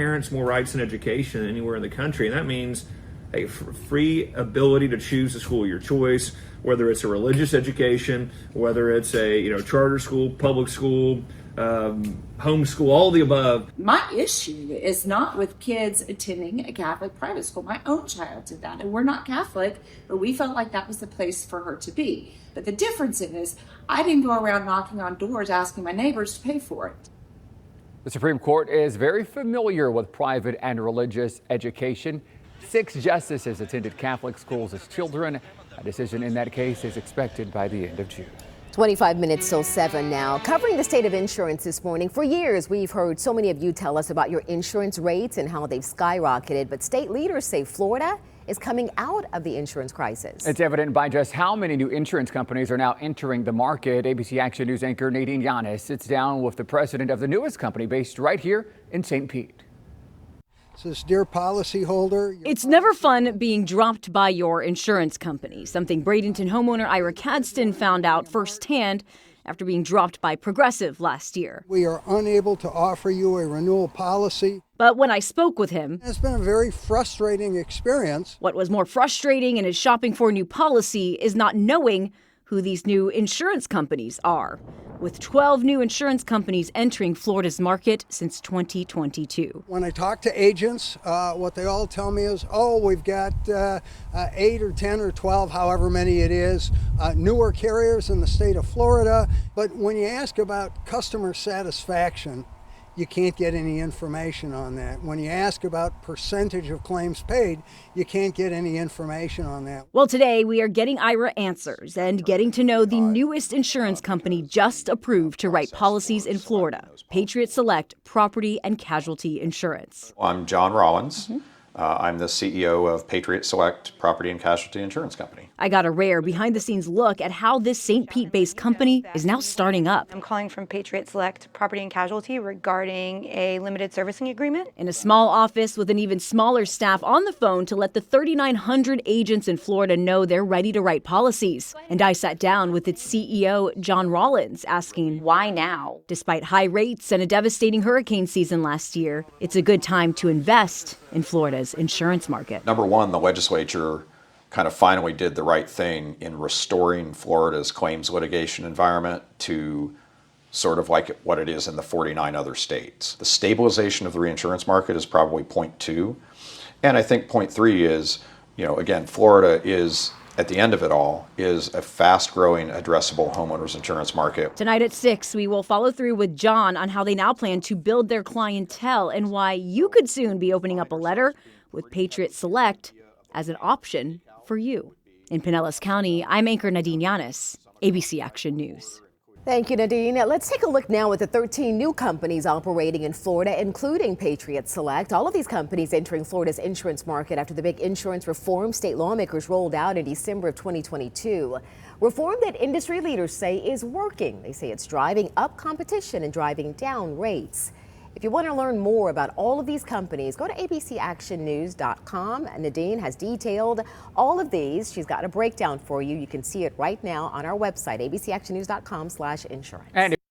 parents more rights in education than anywhere in the country, and that means a free ability to choose the school of your choice, whether it's a religious education, whether it's a charter school, public school, homeschool, all the above. My issue is not with kids attending a Catholic private school. My own child did that, and we're not Catholic, but we felt like that was the place for her to be. But the difference is, I didn't go around knocking on doors asking my neighbors to pay for it. The Supreme Court is very familiar with private and religious education. 6 justices attended Catholic schools as children. A decision in that case is expected by the end of June. 25 minutes till 7 now. Covering the state of insurance this morning. For years, we've heard so many of you tell us about your insurance rates and how they've skyrocketed. But state leaders say Florida is coming out of the insurance crisis. It's evident by just how many new insurance companies are now entering the market. ABC Action News anchor Nadine Yanis sits down with the president of the newest company based right here in St. Pete. Says, dear policyholder. It's never fun being dropped by your insurance company, something Bradenton homeowner Ira Cadston found out firsthand after being dropped by Progressive last year. We are unable to offer you a renewal policy. But when I spoke with him, it's been a very frustrating experience. What was more frustrating in his shopping for a new policy is not knowing who these new insurance companies are, with 12 new insurance companies entering Florida's market since 2022. When I talk to agents, what they all tell me is, we've got 8 or 10 or 12, however many it is, newer carriers in the state of Florida. But when you ask about customer satisfaction, you can't get any information on that. When you ask about percentage of claims paid, you can't get any information on that. Well, today we are getting Ira answers and getting to know the newest insurance company just approved to write policies in Florida, Patriot Select Property and Casualty Insurance. I'm John Rollins. I'm the CEO of Patriot Select Property and Casualty Insurance Company. I got a rare behind-the-scenes look at how this St. Pete-based company is now starting up. I'm calling from Patriot Select Property and Casualty regarding a limited servicing agreement. In a small office with an even smaller staff on the phone to let the 3,900 agents in Florida know they're ready to write policies. And I sat down with its CEO, John Rollins, asking, why now? Despite high rates and a devastating hurricane season last year, it's a good time to invest in Florida's insurance market. Number one, the legislature kind of finally did the right thing in restoring Florida's claims litigation environment to sort of like what it is in the 49 other states. The stabilization of the reinsurance market is probably point 2. And I think point 3 is, again, Florida is, at the end of it all, is a fast-growing addressable homeowners insurance market. Tonight at 6, we will follow through with John on how they now plan to build their clientele and why you could soon be opening up a letter with Patriot Select as an option for you. In Pinellas County, I'm anchor Nadine Yanis, ABC Action News. Thank you, Nadine. Let's take a look now at the 13 new companies operating in Florida, including Patriot Select. All of these companies entering Florida's insurance market after the big insurance reform state lawmakers rolled out in December of 2022. Reform that industry leaders say is working. They say it's driving up competition and driving down rates. If you want to learn more about all of these companies, go to abcactionnews.com. Nadine has detailed all of these. She's got a breakdown for you. You can see it right now on our website, abcactionnews.com/insurance.